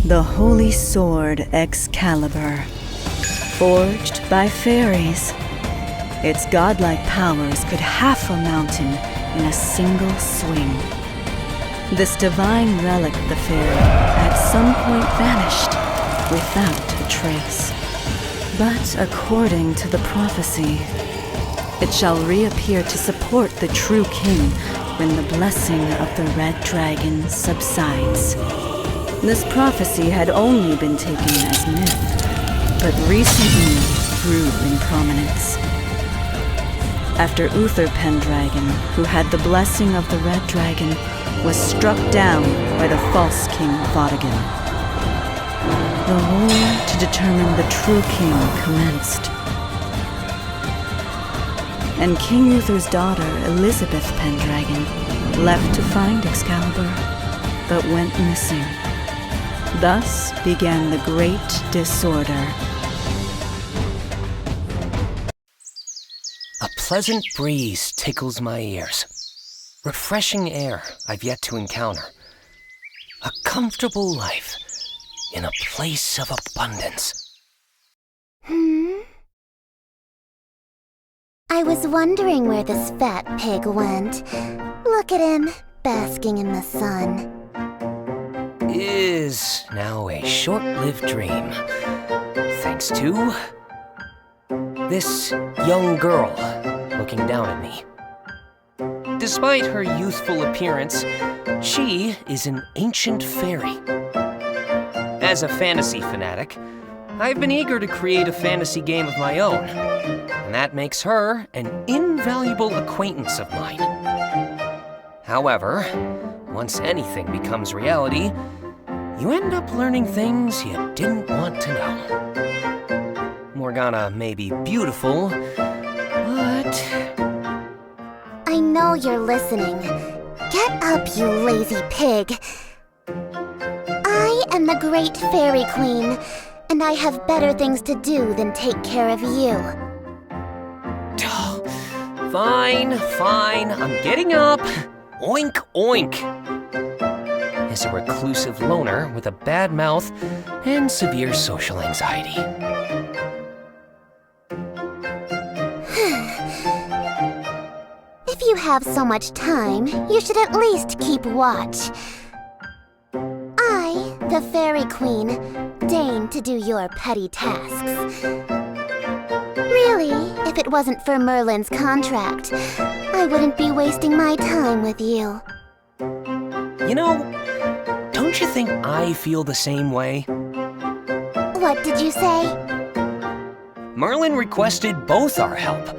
The holy sword Excalibur, forged by fairies. Its godlike powers could half a mountain in a single swing. This divine relic of the fairy at some point vanished without a trace. But according to the prophecy, it shall reappear to support the true king when the blessing of the red dragon subsides. This prophecy had only been taken as myth, but recently grew in prominence. After Uther Pendragon, who had the blessing of the red dragon, was struck down by the false King Vortigern. The war to determine the true king commenced. And King Uther's daughter, Elizabeth Pendragon, left to find Excalibur, but went missing. Thus began the Great Disorder. A pleasant breeze tickles my ears. Refreshing air I've yet to encounter. A comfortable life in a place of abundance. I was wondering where this fat pig went. Look at him, basking in the sun. Is now a short-lived dream. Thanks to this young girl looking down at me. Despite her youthful appearance, she is an ancient fairy. As a fantasy fanatic, I've been eager to create a fantasy game of my own, and that makes her an invaluable acquaintance of mine. However, once anything becomes reality, you end up learning things you didn't want to know. Morgana may be beautiful, but... I know you're listening. Get up, you lazy pig. I am the Great Fairy Queen, and I have better things to do than take care of you. Fine, I'm getting up. Oink, oink. As a reclusive loner with a bad mouth and severe social anxiety. If you have so much time, you should at least keep watch. I, the Fairy Queen, deign to do your petty tasks. Really, if it wasn't for Merlin's contract, I wouldn't be wasting my time with you. You know, don't you think I feel the same way? What did you say? Merlin requested both our help.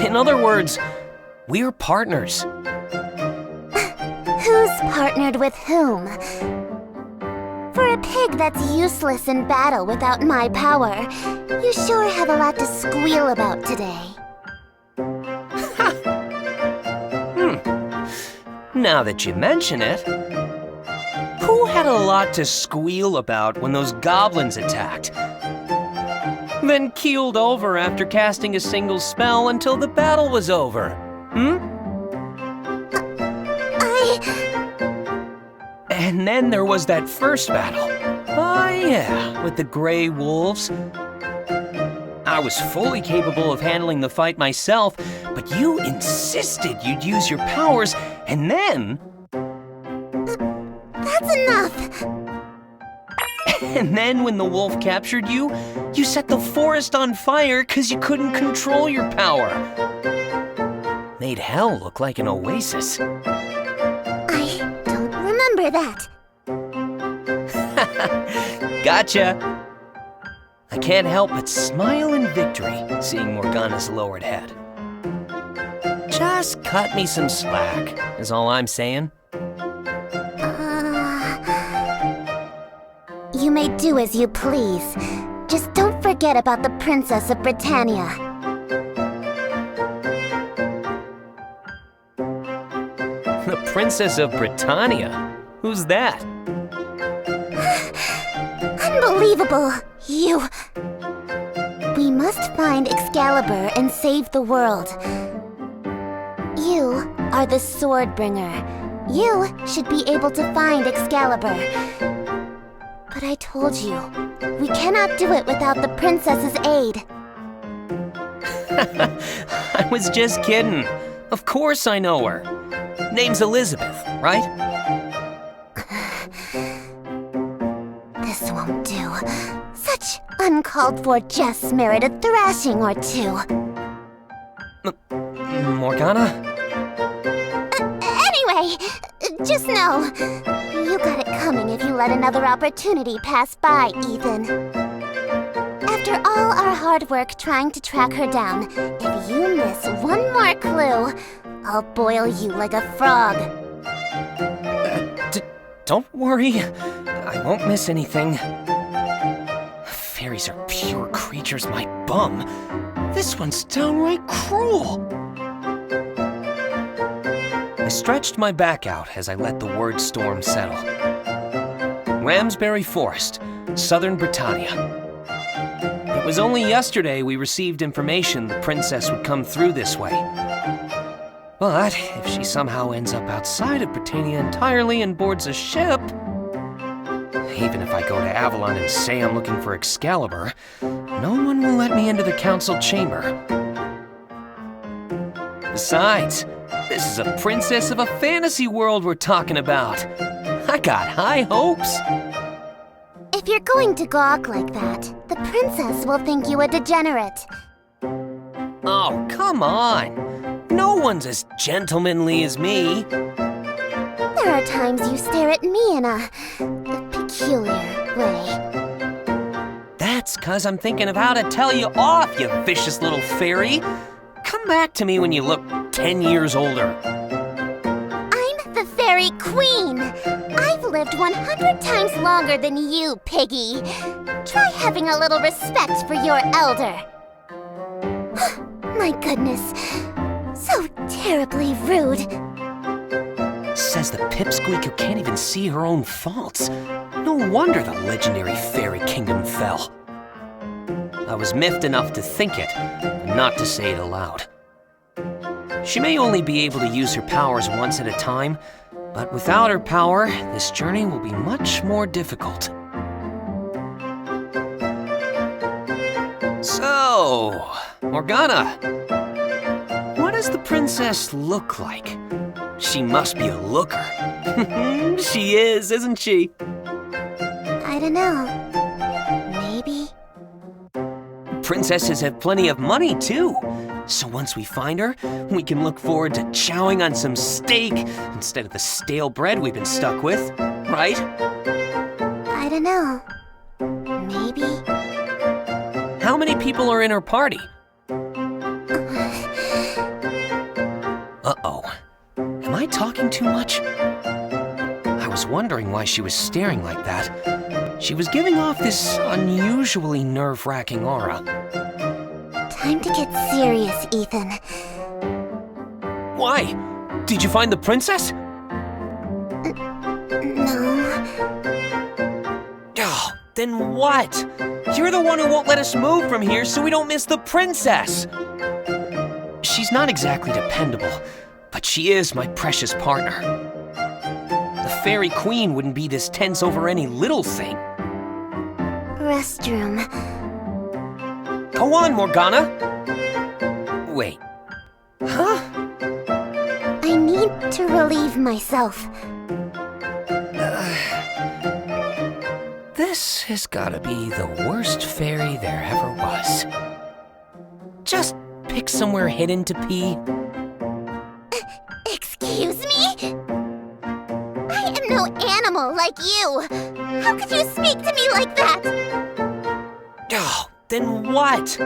In other words, we're partners. Who's partnered with whom? For a pig that's useless in battle without my power, you sure have a lot to squeal about today. Now that you mention it, who had a lot to squeal about when those goblins attacked? Then keeled over after casting a single spell until the battle was over. And then there was that first battle. Oh yeah, with the Grey Wolves. I was fully capable of handling the fight myself, but you insisted you'd use your powers, and then... That's enough! And then when the wolf captured you, you set the forest on fire because you couldn't control your power. Made hell look like an oasis. I don't remember that. Gotcha. I can't help but smile in victory seeing Morgana's lowered head. Just cut me some slack, is all I'm saying. You may do as you please. Just don't forget about the Princess of Britannia. The Princess of Britannia? Who's that? Unbelievable! You... We must find Excalibur and save the world. You are the Swordbringer. You should be able to find Excalibur. But I told you, we cannot do it without the princess's aid. I was just kidding. Of course I know her. Name's Elizabeth, right? This won't do. Such uncalled for jests merit a thrashing or two. Morgana? Anyway, just know, you got it coming if you let another opportunity pass by, Ethan. After all our hard work trying to track her down, if you miss one more clue, I'll boil you like a frog. Don't worry. I won't miss anything. Fairies are pure creatures, my bum. This one's downright cruel. I stretched my back out as I let the word storm settle. Ramsbury Forest, Southern Britannia. It was only yesterday we received information the princess would come through this way. But if she somehow ends up outside of Britannia entirely and boards a ship, even if I go to Avalon and say I'm looking for Excalibur, no one will let me into the council chamber. Besides, this is a princess of a fantasy world we're talking about. I got high hopes. If you're going to gawk like that, the princess will think you a degenerate. Oh, come on. No one's as gentlemanly as me. There are times you stare at me in a peculiar way. That's 'cause I'm thinking of how to tell you off, you vicious little fairy. Come back to me when you look 10 years older. I'm the Fairy Queen. I've lived 100 times longer than you, piggy. Try having a little respect for your elder. My goodness, so terribly rude. Says the pipsqueak who can't even see her own faults. No wonder the legendary fairy kingdom fell. I was miffed enough to think it, but not to say it aloud. She may only be able to use her powers once at a time, but without her power, this journey will be much more difficult. So, Morgana, what does the princess look like? She must be a looker. She is, isn't she? I don't know. Maybe? Princesses have plenty of money, too. So once we find her, we can look forward to chowing on some steak instead of the stale bread we've been stuck with, right? I don't know. Maybe? How many people are in her party? Uh-oh. Am I talking too much? I was wondering why she was staring like that. She was giving off this unusually nerve-wracking aura. Time to get serious, Ethan. Why? Did you find the princess? No. Oh, then what? You're the one who won't let us move from here so we don't miss the princess. She's not exactly dependable, but she is my precious partner. The Fairy Queen wouldn't be this tense over any little thing. Restroom. Go on, Morgana. Wait. Huh? I need to relieve myself. This has gotta be the worst fairy there ever was. Just pick somewhere hidden to pee. Excuse me? I am no animal like you. How could you speak to me like that? Oh, then what?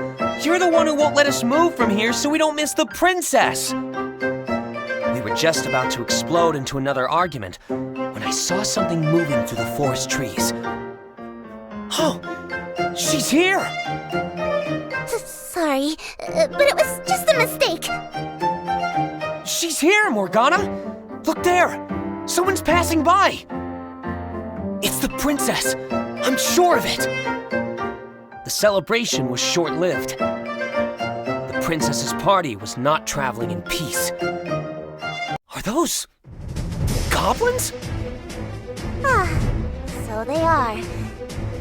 You're the one who won't let us move from here so we don't miss the princess. We were just about to explode into another argument when I saw something moving through the forest trees. Oh, she's here! Sorry, but it was just a mistake. She's here, Morgana! Look there! Someone's passing by! It's the princess! I'm sure of it! The celebration was short-lived. The princess's party was not traveling in peace. Are those goblins? Ah, so they are.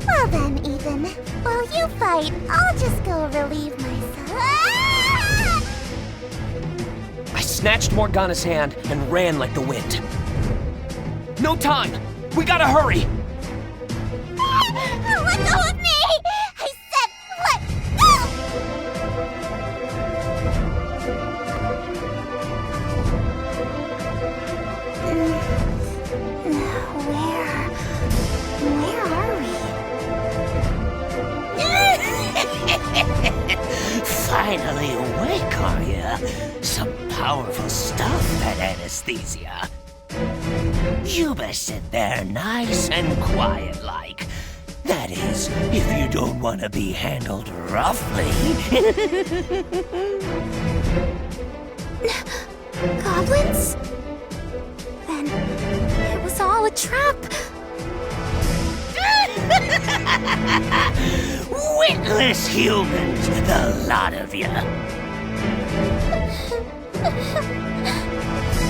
Well then, Ethan, while you fight, I'll just go relieve myself. Ah! I snatched Morgana's hand and ran like the wind. No time! We gotta hurry! Let go of me! I said let go! Where are we? Finally awake, are ya? Some powerful stuff, that anesthesia. You best sit there nice and quiet-like. That is, if you don't want to be handled roughly. Goblins? Then it was all a trap. Witless humans, the lot of you.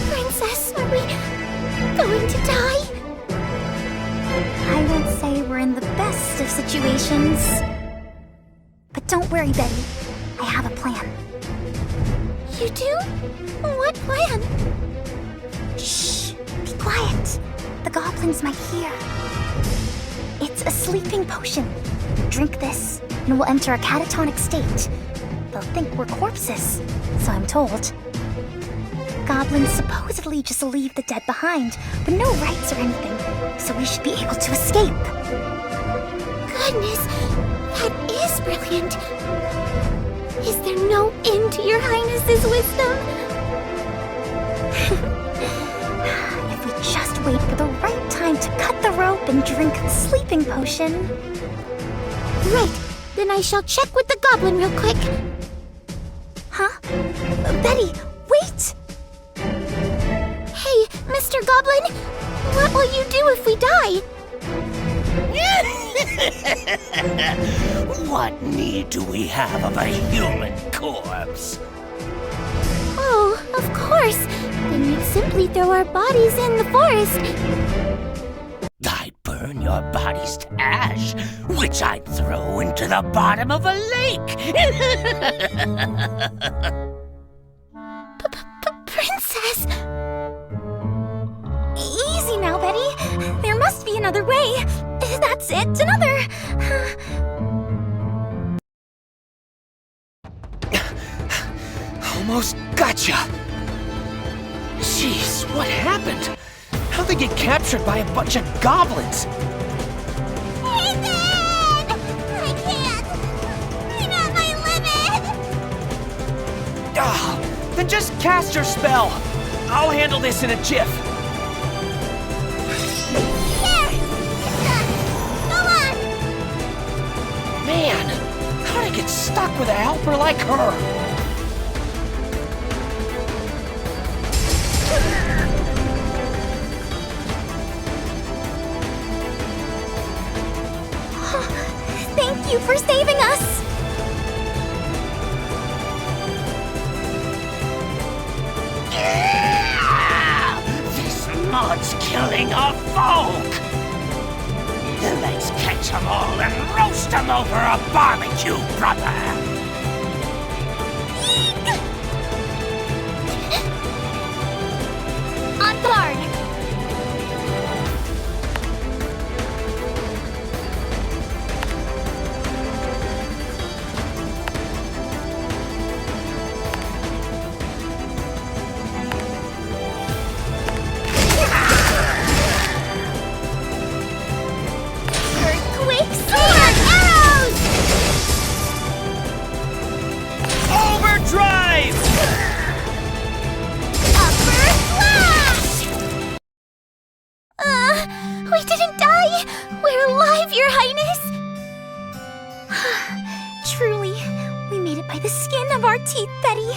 Princess, are we going to die? I won't say we're in the best of situations. But don't worry, Betty. I have a plan. You do? What plan? Shh! Be quiet. The goblins might hear. It's a sleeping potion. Drink this, and we'll enter a catatonic state. They'll think we're corpses, so I'm told. Goblins supposedly just leave the dead behind, with no rights or anything, so we should be able to escape. Goodness, that is brilliant. Is there no end to your Highness's wisdom? If we just wait for the right time to cut the rope and drink the sleeping potion. Right, then I shall check with the goblin real quick. Huh? Betty, wait! Hey, Mr. Goblin, what will you do if we die? What need do we have of a human corpse? Oh, of course. Then you'd simply throw our bodies in the forest. I'd burn your bodies to ash, which I'd throw into the bottom of a lake. Princess! Easy now, Betty. There must be another way. That's it, another. Almost gotcha! Jeez, what happened? How'd they get captured by a bunch of goblins? Ethan! I can't! I'm at my limit! Ah, then just cast your spell. I'll handle this in a jiff. There! It's done! Go on! Man, how'd I get stuck with a helper like her? Thank you for saving us! This mud's killing our folk! Let's catch 'em all and roast 'em over a barbecue, brother! On guard! Earthquake sword! Arrows! Overdrive! Upper slash! We didn't die! We're alive, Your Highness! Truly, we made it by the skin of our teeth, Betty.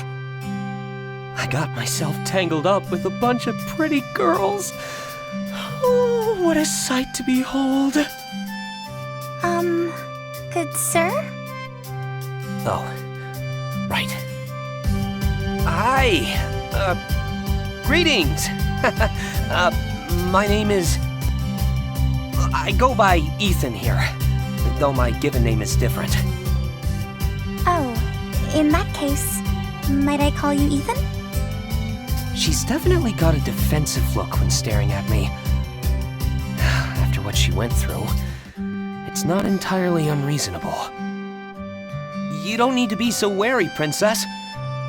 I got myself tangled up with a bunch of pretty girls. Oh, what a sight to behold. Good sir? Oh, right. Hi. Greetings. My name is... I go by Ethan here. though my given name is different. Oh, in that case, might I call you Ethan? She's definitely got a defensive look when staring at me. After what she went through, it's not entirely unreasonable. You don't need to be so wary, Princess.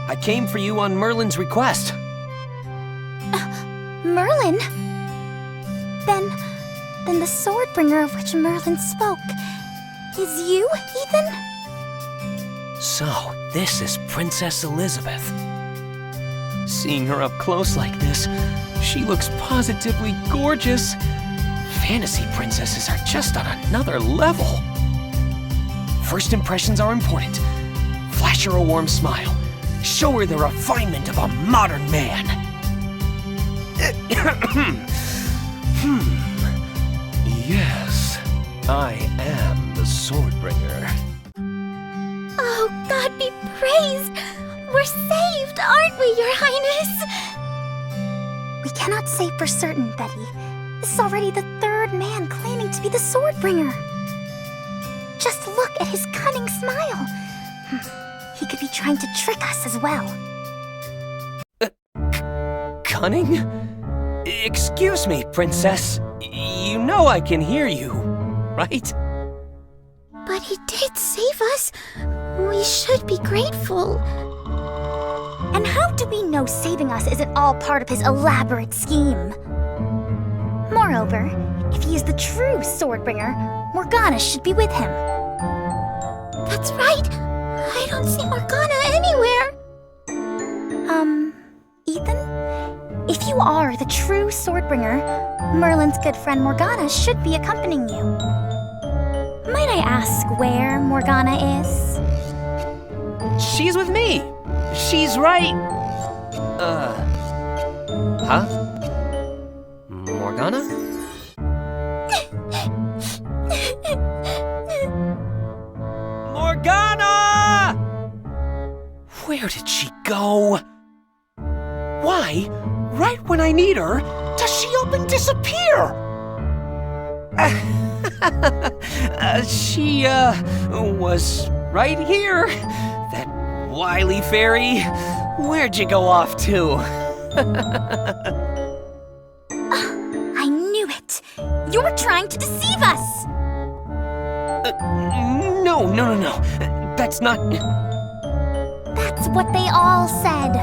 I came for you on Merlin's request. Merlin? Then the Swordbringer of which Merlin spoke is you, Ethan? So, this is Princess Elizabeth. Seeing her up close like this, she looks positively gorgeous. Fantasy princesses are just on another level. First impressions are important. Flash her a warm smile. Show her the refinement of a modern man. Yes, I am the Swordbringer. Oh, God be praised! We're saved, aren't we, Your Highness? We cannot say for certain, Betty. This is already the third man claiming to be the Swordbringer. Just look at his cunning smile. He could be trying to trick us as well. Cunning? Excuse me, Princess. You know I can hear you, right? But he did save us. We should be grateful. And how do we know saving us isn't all part of his elaborate scheme? Moreover, if he is the true Swordbringer, Morgana should be with him. That's right! I don't see Morgana anywhere! Ethan? If you are the true Swordbringer, Merlin's good friend Morgana should be accompanying you. Might I ask where Morgana is? She's with me! She's right... Huh? Morgana? Morgana! Where did she go? Why, right when I need her, does she up and disappear? She, was right here. That wily fairy. Where'd you go off to? I knew it! You're trying to deceive us! No. That's not... That's what they all said.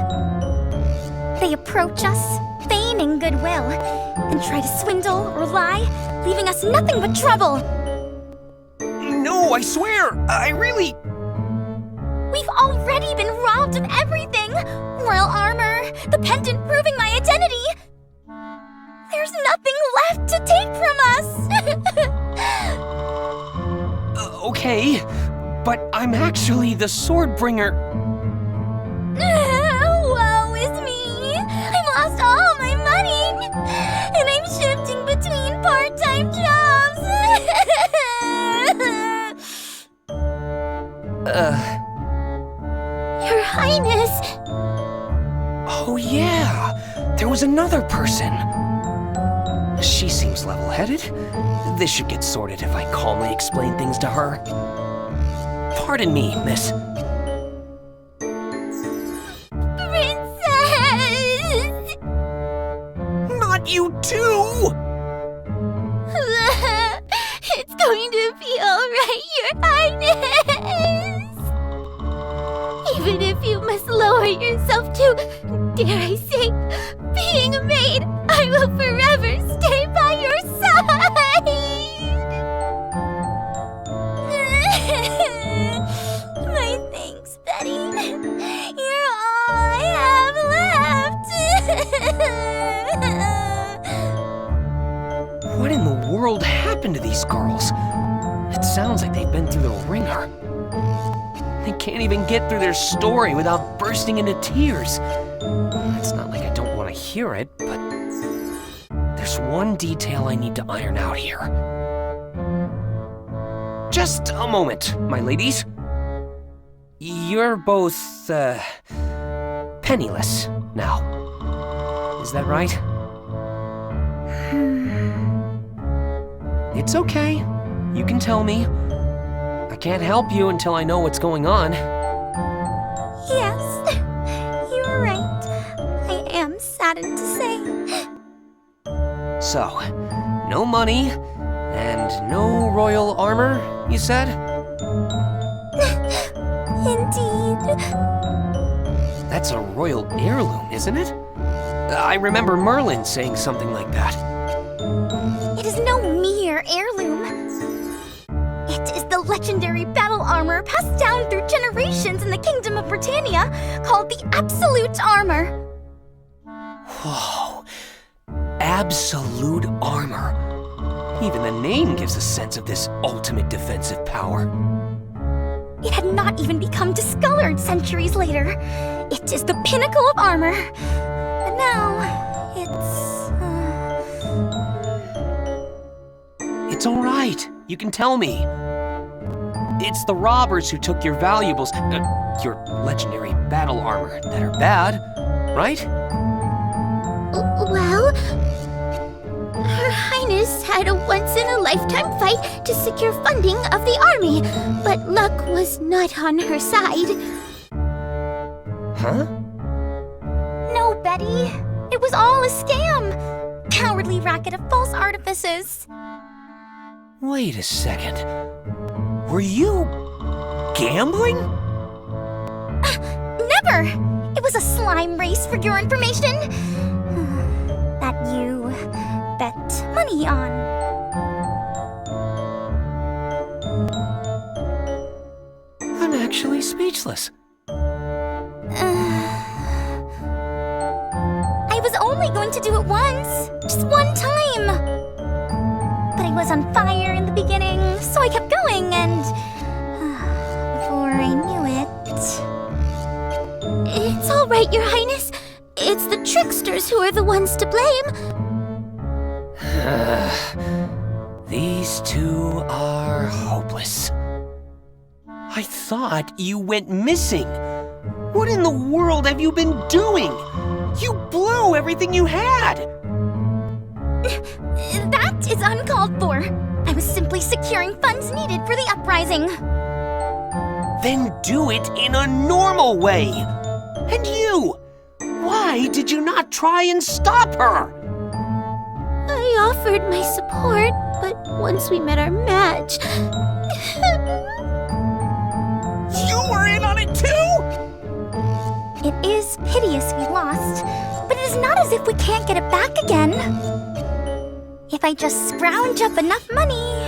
They approach us, feigning goodwill, then try to swindle or lie, leaving us nothing but trouble. No, I swear, I really... We've already been robbed of everything! Royal armor, the pendant proving my identity! There's nothing left to take from us! Okay, but I'm actually the Swordbringer. Woe is me! I've lost all my money! And I'm shifting between part-time jobs! Your Highness! Oh yeah, there was another person. She seems level-headed. This should get sorted if I calmly explain things to her. Pardon me, miss. Princess! Not you too! It's going to be alright, Your Highness! Even if you must lower yourself to, dare I say, being a maid, I will forever stay by your side! My thanks, Betty. You're all I have left. What in the world happened to these girls? It sounds like they've been through the ringer. They can't even get through their story without bursting into tears. It's not like I don't want to hear it, but there's one detail I need to iron out here. Just a moment, my ladies. You're both, penniless now. Is that right? It's okay. You can tell me. can't help you until I know what's going on. Yes, you're right. I am saddened to say. So, no money, and no royal armor, you said? Indeed. That's a royal heirloom, isn't it? I remember Merlin saying something like that. It is no mere heirloom. It is the legendary battle armor passed down through generations in the Kingdom of Britannia, called the Absolute Armor. Whoa. Absolute armor. Even the name gives a sense of this ultimate defensive power. It had not even become discolored centuries later. It is the pinnacle of armor. But now, It's all right. You can tell me. It's the robbers who took your valuables, your legendary battle armor, that are bad, right? Well, Her Highness had a once-in-a-lifetime fight to secure funding of the army, but luck was not on her side. Huh? No, Betty. It was all a scam. Cowardly racket of false artifices. Wait a second. Were you gambling? Never! It was a slime race, for your information. That you bet money on. I'm actually speechless. I was only going to do it once. Just one time. But I was on fire in the beginning, so I kept going, and before I knew it... It's all right, Your Highness. It's the tricksters who are the ones to blame. These two are hopeless. I thought you went missing. What in the world have you been doing? You blew everything you had! That is uncalled for. I was simply securing funds needed for the uprising. Then do it in a normal way. And you, why did you not try and stop her? I offered my support, but once we met our match... You were in on it too? It is piteous we lost, but it is not as if we can't get it back again. If I just scrounge up enough money,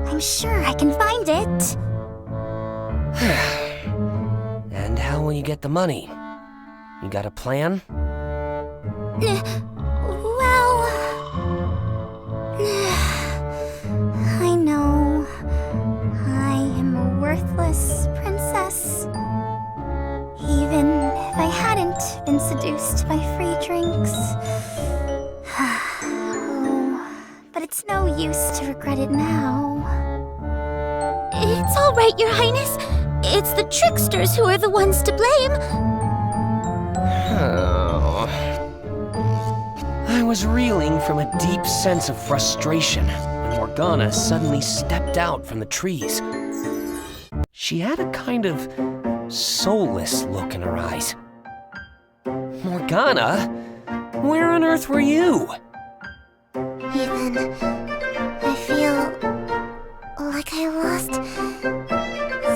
I'm sure I can find it. And how will you get the money? You got a plan? Well... I know. I am a worthless princess. Even if I hadn't been seduced by free drinks. Oh, but it's no use to regret it now. It's all right, Your Highness. It's the tricksters who are the ones to blame. Oh. I was reeling from a deep sense of frustration when Morgana suddenly stepped out from the trees. She had a kind of soulless look in her eyes. Morgana? Where on earth were you? Ethan, I feel like I lost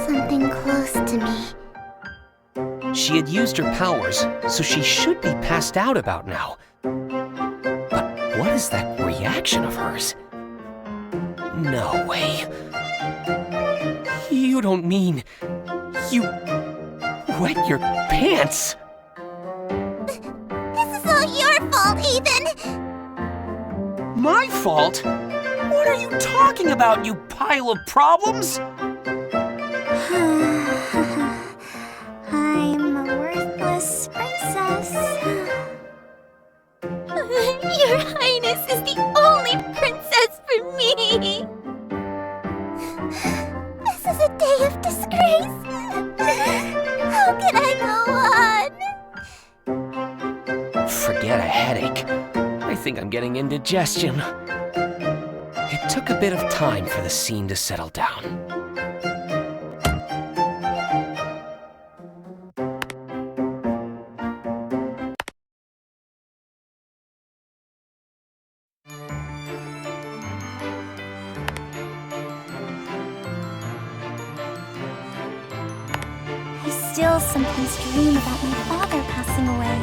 something close to me. She had used her powers, so she should be passed out about now. But what is that reaction of hers? No way. You don't mean you wet your pants? This is all your fault, Ethan! My fault? What are you talking about, you pile of problems? I'm a worthless princess. Your Highness is the only princess for me! This is a day of disgrace! How can I go on? Forget a headache. I think I'm getting indigestion. It took a bit of time for the scene to settle down. I still sometimes dream about my father passing away.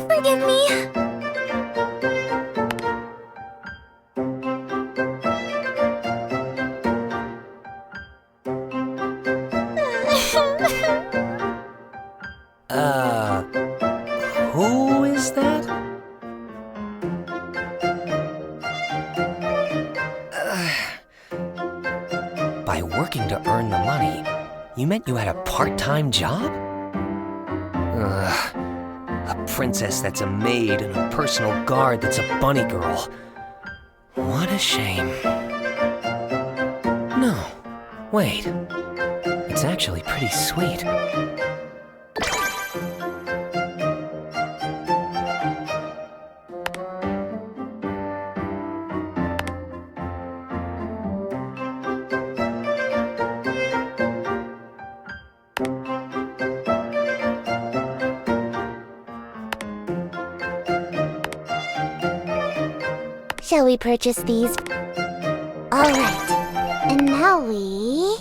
Forgive me. Who is that? By working to earn the money, you meant you had a part-time job? A princess that's a maid and a personal guard that's a bunny girl. What a shame. No, wait. It's actually pretty sweet. Shall we purchase these? Alright. And now we...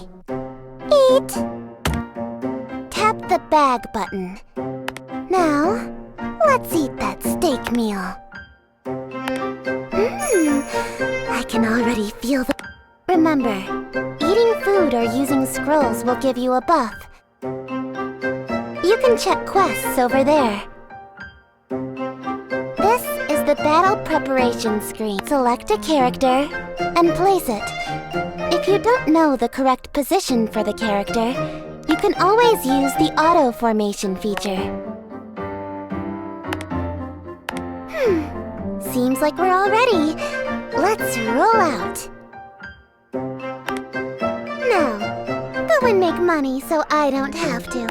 eat! Tap the bag button. Now, let's eat that steak meal. I can already feel the... Remember, eating food or using scrolls will give you a buff. You can check quests over there. This is the battle preparation screen. Select a character and place it. If you don't know the correct position for the character, you can always use the auto formation feature. Seems like we're all ready. Let's roll out. Now, go and make money so I don't have to.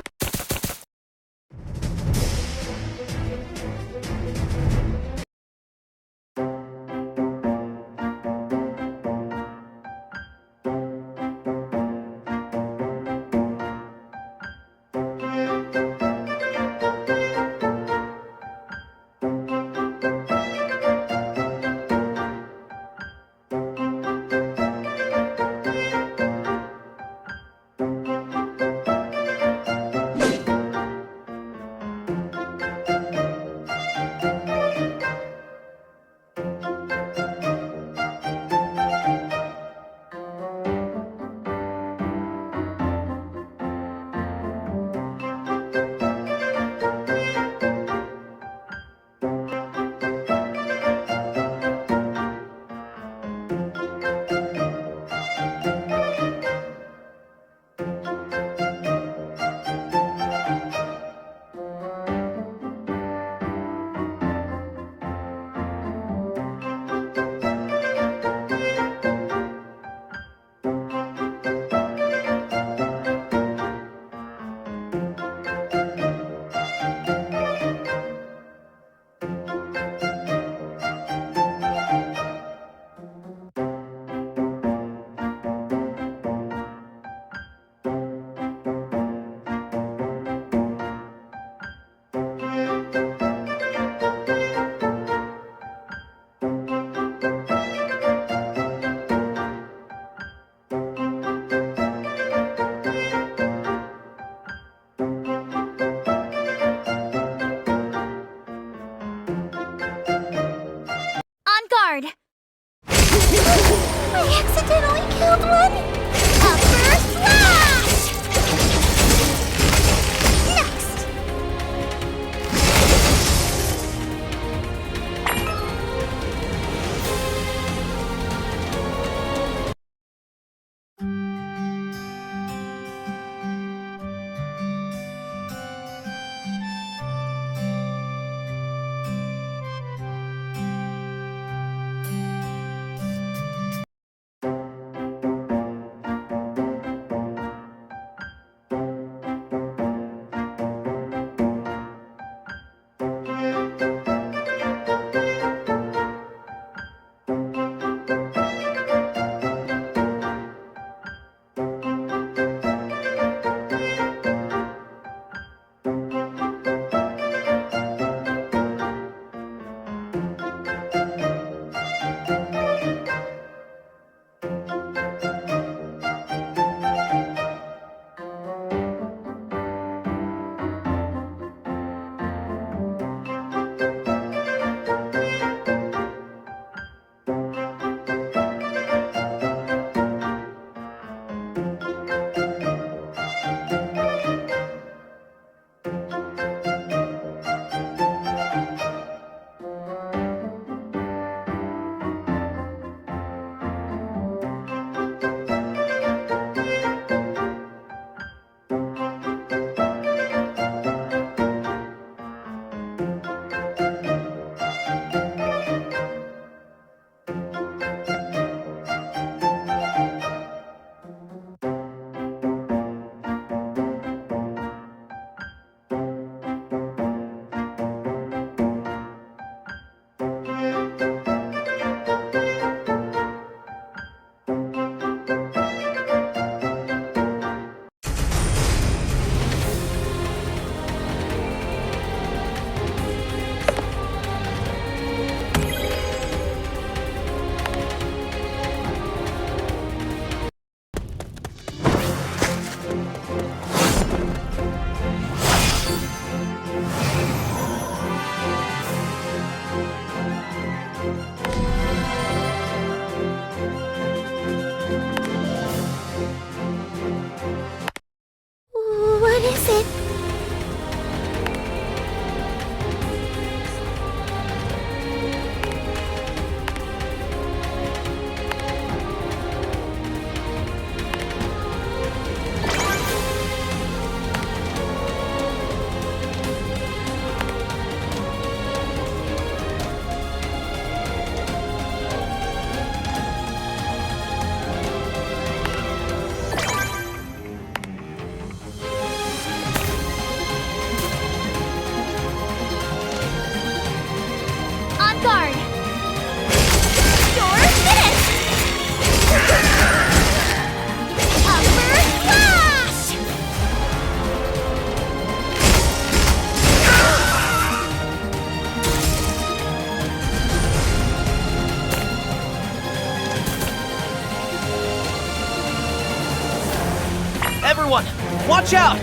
Watch out!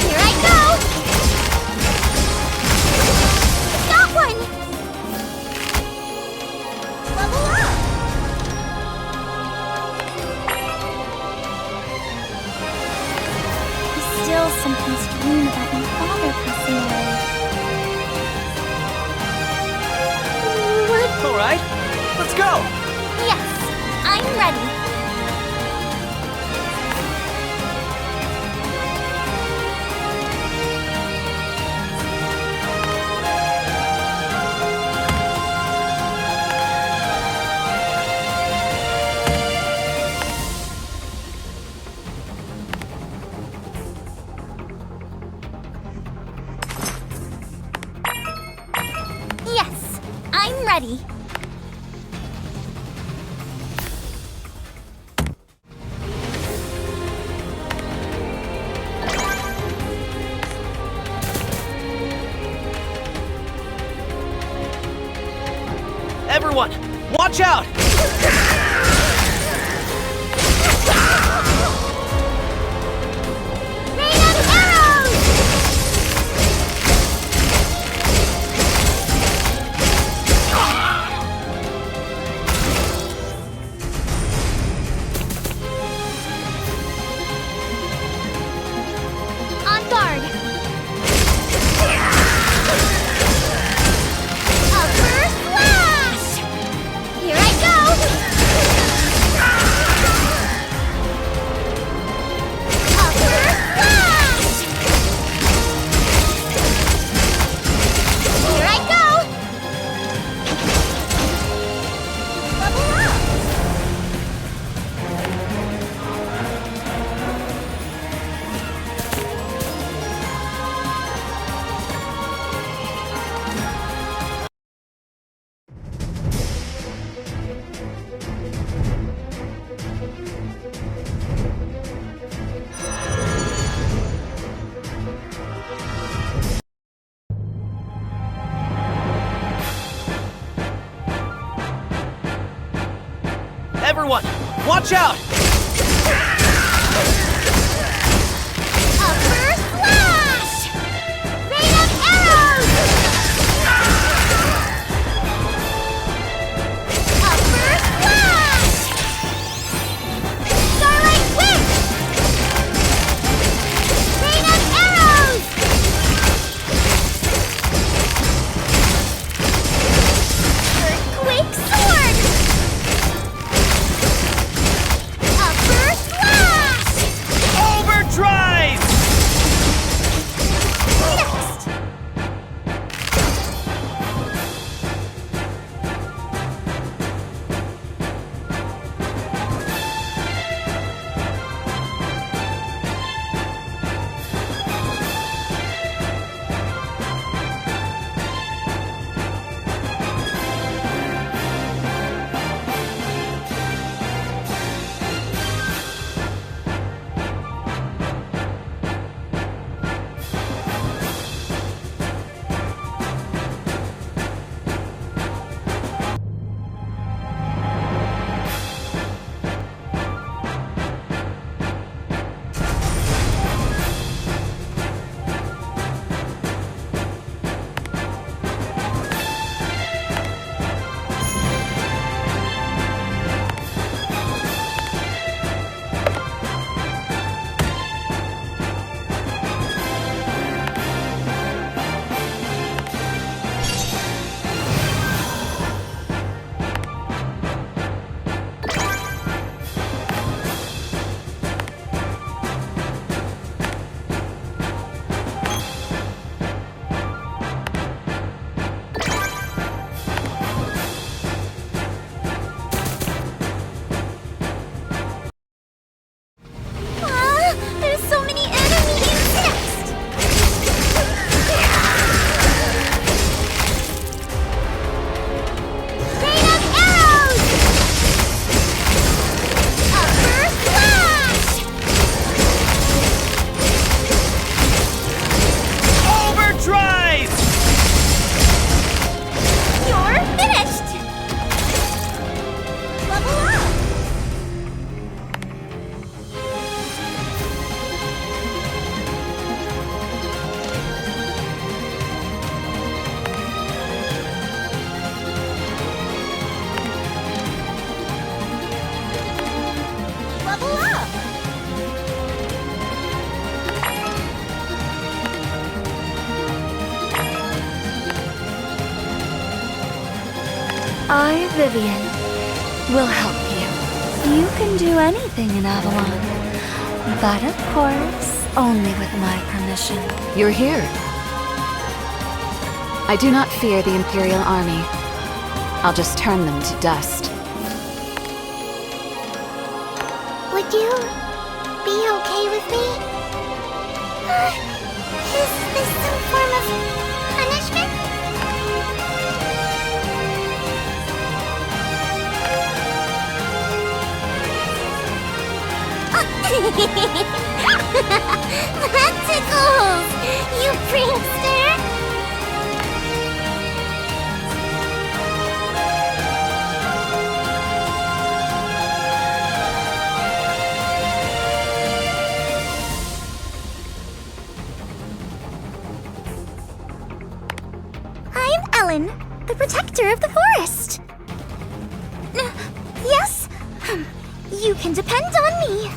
Here I go! Got one! Level up! Still something strange about my father passing away. What? All right, let's go! Yes, I'm ready. Yes, I'm ready. Everyone, watch out! Rain of arrows! On guard! A first flash! Here I go! A first flash! Here I go! Level up! Everyone, watch out! A first flash! Rain of arrows! A first flash! Starlight whip! Rain of arrows! Earthquake sword! A first flash! Vivian. We'll help you. You can do anything in Avalon. But of course, only with my permission. You're here. I do not fear the Imperial Army. I'll just turn them to dust. Would you be okay with me? Is this some form of punishment? That tickles! You prankster! I'm Ellen, the protector of the forest. Yes? You can depend on me.